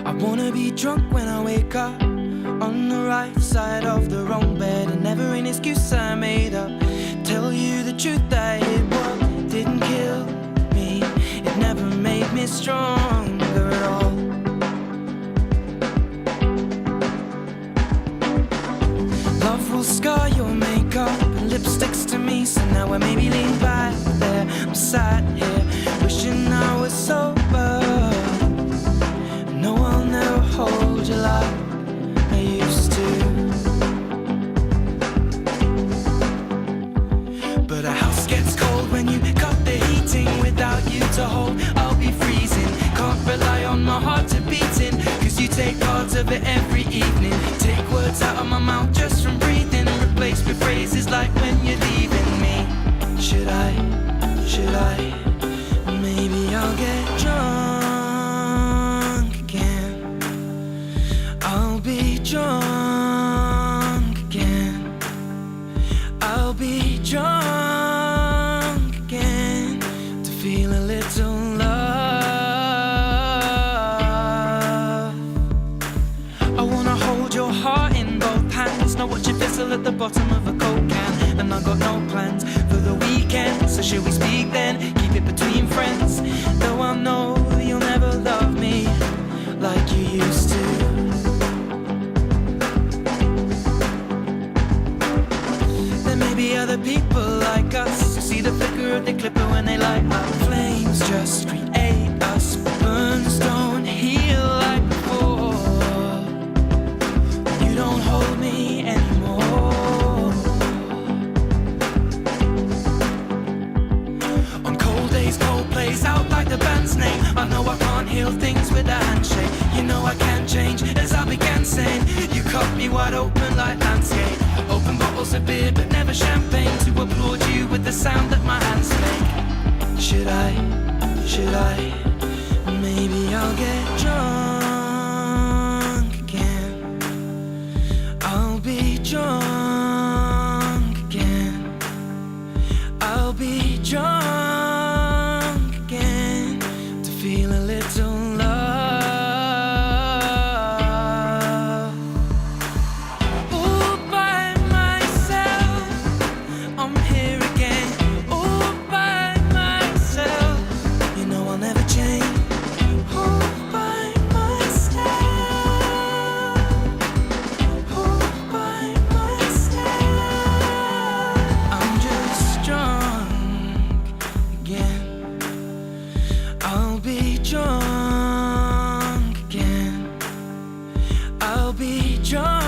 I wanna be drunk when I wake up, on the right side of the wrong bed, and never an excuse I made up. Tell you the truth, that it what didn't kill me, it never made me stronger at all. Love will scar your makeup and lipsticks to me, so now I maybe lean back there. I'm sat here wishing I was sober. No, I'll never hold you like I used to. But a house gets cold when you cut the heating. Without you to hold, I'll be freezing. Can't rely on my heart to beating, cause you take parts of it every evening. Take words out of my mouth just from breathing, replace with phrases like when you're leaving me. Should I, maybe I'll get drunk again. I'll be drunk again. I'll be drunk again to feel a little love. I wanna hold your heart in both hands, not watch it fizzle at the bottom of a Coke can. And I got no plans for the weekend, so should we speak then? Keep it between friends, though I know you'll never love me like you used to. There may be other people like us who see the flicker of the clipper when they light up. Flames just create us, burns don't heal like before. You don't hold me anymore. On cold days, cold plays out like the band's name. I know I can't heal things with a handshake. You know I can't change, as I began saying. You cut me wide open like landscape. Open bottles of beer but never champagne, to applaud you with the sound that my hands make. Should I, maybe I'll get drunk again. I'll be drunk again. I'll be drunk again to feel a little love. All by myself, I'm here again. All by myself, you know I'll never change. All by myself, all by myself. I'm just drunk again. I'll be drunk again. I'll be drunk